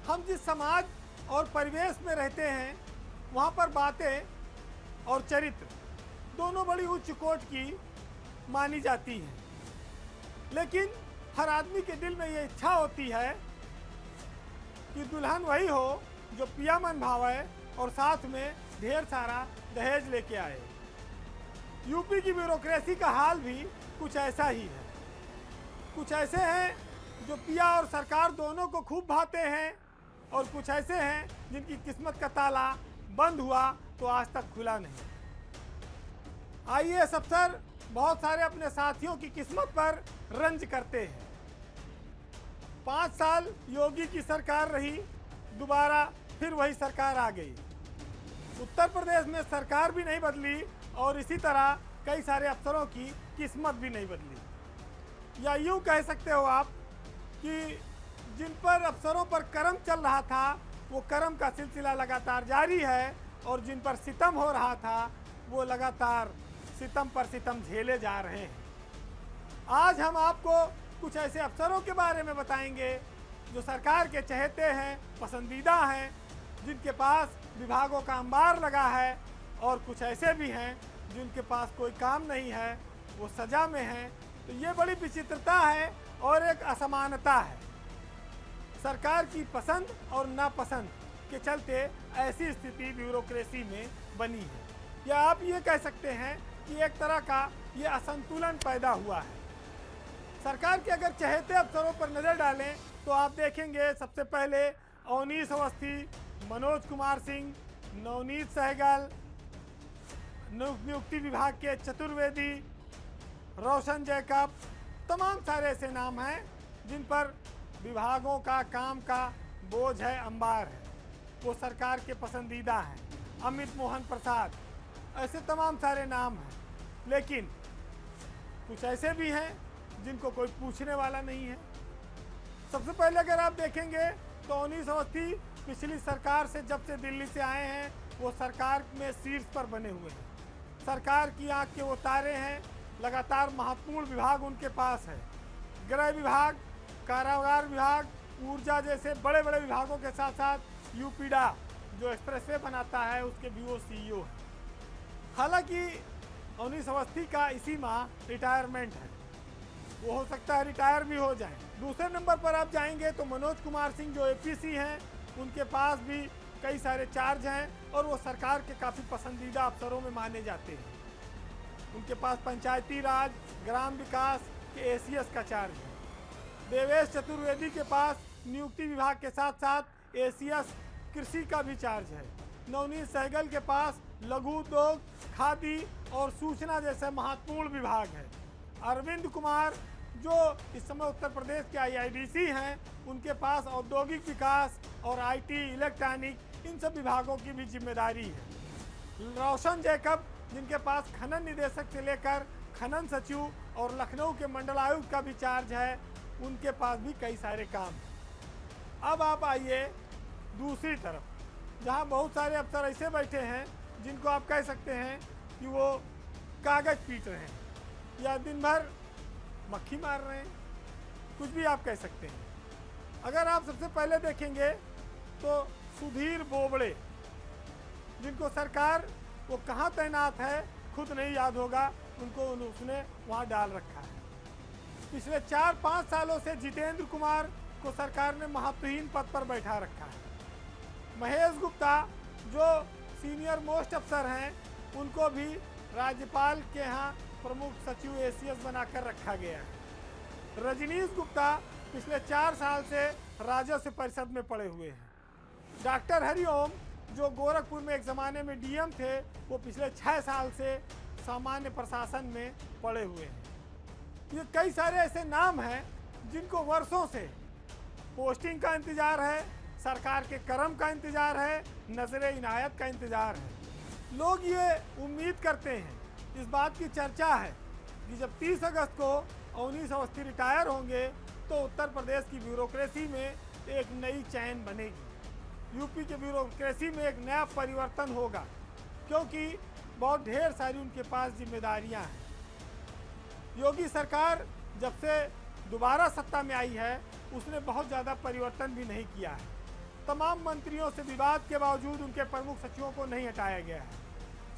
हम जिस समाज और परिवेश में रहते हैं वहाँ पर बातें और चरित्र दोनों बड़ी उच्च कोटि की मानी जाती हैं, लेकिन हर आदमी के दिल में ये इच्छा होती है कि दुल्हन वही हो जो पिया मन भावे और साथ में ढेर सारा दहेज लेके आए। यूपी की ब्यूरोक्रेसी का हाल भी कुछ ऐसा ही है। कुछ ऐसे हैं जो पिया और सरकार दोनों को खूब भाते हैं और कुछ ऐसे हैं जिनकी किस्मत का ताला बंद हुआ तो आज तक खुला नहीं। आईएएस अफसर बहुत सारे अपने साथियों की किस्मत पर रंज करते हैं। 5 साल योगी की सरकार रही, दोबारा फिर वही सरकार आ गई। उत्तर प्रदेश में सरकार भी नहीं बदली और इसी तरह कई सारे अफसरों की किस्मत भी नहीं बदली। या यूँ कह सकते हो आप कि जिन पर अफसरों पर करम चल रहा था वो करम का सिलसिला लगातार जारी है और जिन पर सितम हो रहा था वो लगातार सितम पर सितम झेले जा रहे हैं। आज हम आपको कुछ ऐसे अफसरों के बारे में बताएंगे जो सरकार के चहेते हैं, पसंदीदा हैं, जिनके पास विभागों का अंबार लगा है, और कुछ ऐसे भी हैं जिनके पास कोई काम नहीं है, वो सजा में हैं। तो ये बड़ी विचित्रता है और एक असमानता है। सरकार की पसंद और नापसंद के चलते ऐसी स्थिति ब्यूरोक्रेसी में बनी है, या आप ये कह सकते हैं कि एक तरह का ये असंतुलन पैदा हुआ है। सरकार के अगर चहेते अफसरों पर नज़र डालें तो आप देखेंगे सबसे पहले अवनीश अवस्थी, मनोज कुमार सिंह, नवनीत सहगल, नियुक्ति विभाग के चतुर्वेदी, रोशन जैकब, तमाम सारे ऐसे नाम हैं जिन पर विभागों का काम का बोझ है, अंबार है, वो सरकार के पसंदीदा हैं। अमित मोहन प्रसाद, ऐसे तमाम सारे नाम हैं, लेकिन कुछ ऐसे भी हैं जिनको कोई पूछने वाला नहीं है। सबसे पहले अगर आप देखेंगे तो अवनीश अवस्थी पिछली सरकार से जब से दिल्ली से आए हैं वो सरकार में शीर्ष पर बने हुए हैं। सरकार की आंख के वो तारे हैं, लगातार महत्वपूर्ण विभाग उनके पास है। गृह विभाग, कारागार विभाग, ऊर्जा जैसे बड़े बड़े विभागों के साथ साथ यूपीडा जो एक्सप्रेसवे बनाता है उसके भी वो सीईओ है। हालांकि अवनीश अवस्थी का इसी माह रिटायरमेंट है, वो हो सकता है रिटायर भी हो जाए। दूसरे नंबर पर आप जाएंगे तो मनोज कुमार सिंह जो एपीसी हैं, उनके पास भी कई सारे चार्ज हैं और वो सरकार के काफ़ी पसंदीदा अफसरों में माने जाते हैं। उनके पास पंचायती राज, ग्राम विकास के एसीएस का चार्ज है। देवेश चतुर्वेदी के पास नियुक्ति विभाग के साथ साथ एसीएस कृषि का भी चार्ज है। नवनीत सहगल के पास लघु उद्योग, खादी और सूचना जैसे महत्वपूर्ण विभाग है। अरविंद कुमार जो इस समय उत्तर प्रदेश के आईआईडीसी हैं, उनके पास औद्योगिक विकास और आईटी, इलेक्ट्रॉनिक, इन सब विभागों की भी जिम्मेदारी है। रोशन जैकब जिनके पास खनन निदेशक से लेकर खनन सचिव और लखनऊ के मंडलायुक्त का भी चार्ज है, उनके पास भी कई सारे काम हैं। अब आप आइए दूसरी तरफ, जहां बहुत सारे अफसर ऐसे बैठे हैं जिनको आप कह सकते हैं कि वो कागज पीट रहे हैं या दिन भर मक्खी मार रहे हैं, कुछ भी आप कह सकते हैं। अगर आप सबसे पहले देखेंगे तो सुधीर बोबड़े, जिनको सरकार वो कहाँ तैनात है खुद नहीं याद होगा, उनको उसने वहाँ डाल रखा है। पिछले 4-5 सालों से जितेंद्र कुमार को सरकार ने महत्वहीन पद पर बैठा रखा है। महेश गुप्ता जो सीनियर मोस्ट अफसर हैं, उनको भी राज्यपाल के यहाँ प्रमुख सचिव एसीएस बनाकर रखा गया है। रजनीश गुप्ता पिछले 4 साल से राजस्व परिषद में पड़े हुए हैं। डॉक्टर हरिओम जो गोरखपुर में एक ज़माने में डीएम थे, वो पिछले 6 साल से सामान्य प्रशासन में पड़े हुए हैं। ये कई सारे ऐसे नाम हैं जिनको वर्षों से पोस्टिंग का इंतज़ार है, सरकार के करम का इंतज़ार है, नजर इनायत का इंतज़ार है। लोग ये उम्मीद करते हैं, इस बात की चर्चा है कि जब 30 अगस्त को अवनीश अवस्थी रिटायर होंगे तो उत्तर प्रदेश की ब्यूरोक्रेसी में एक नई चैन बनेगी। यूपी के ब्यूरोक्रेसी में एक नया परिवर्तन होगा, क्योंकि बहुत ढेर सारी उनके पास जिम्मेदारियां हैं। योगी सरकार जब से दोबारा सत्ता में आई है, उसने बहुत ज़्यादा परिवर्तन भी नहीं किया है। तमाम मंत्रियों से विवाद के बावजूद उनके प्रमुख सचिवों को नहीं हटाया गया है।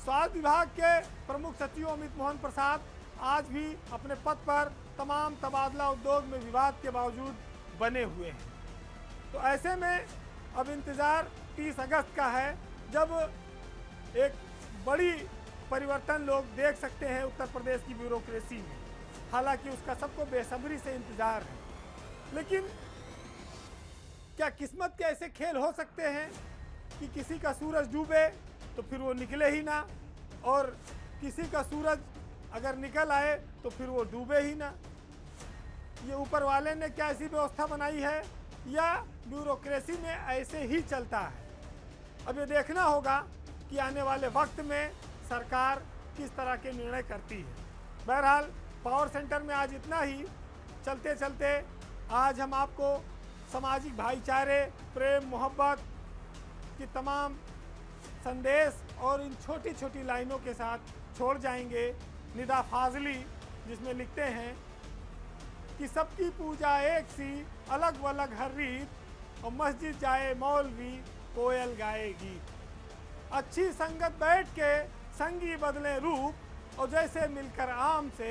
स्वास्थ्य विभाग के प्रमुख सचिव अमित मोहन प्रसाद आज भी अपने पद पर तमाम तबादला उद्योग में विवाद के बावजूद बने हुए हैं। तो ऐसे में अब इंतज़ार 30 अगस्त का है, जब एक बड़ी परिवर्तन लोग देख सकते हैं उत्तर प्रदेश की ब्यूरोक्रेसी में। हालांकि उसका सबको बेसब्री से इंतज़ार है, लेकिन क्या किस्मत के ऐसे खेल हो सकते हैं कि किसी का सूरज डूबे तो फिर वो निकले ही ना, और किसी का सूरज अगर निकल आए तो फिर वो डूबे ही ना? ये ऊपर वाले ने क्या ऐसी व्यवस्था बनाई है या ब्यूरोक्रेसी में ऐसे ही चलता है? अब ये देखना होगा कि आने वाले वक्त में सरकार किस तरह के निर्णय करती है। बहरहाल पावर सेंटर में आज इतना ही। चलते चलते आज हम आपको सामाजिक भाईचारे, प्रेम, मोहब्बत की तमाम संदेश और इन छोटी छोटी लाइनों के साथ छोड़ जाएंगे। निदा फाजली जिसमें लिखते हैं कि सबकी पूजा एक सी, अलग वलग हर रीत, और मस्जिद जाए मौलवी, कोयल गाए गीत। अच्छी संगत बैठ के संगी बदले रूप, और जैसे मिलकर आम से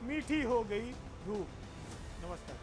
मीठी हो गई धूप। नमस्कार।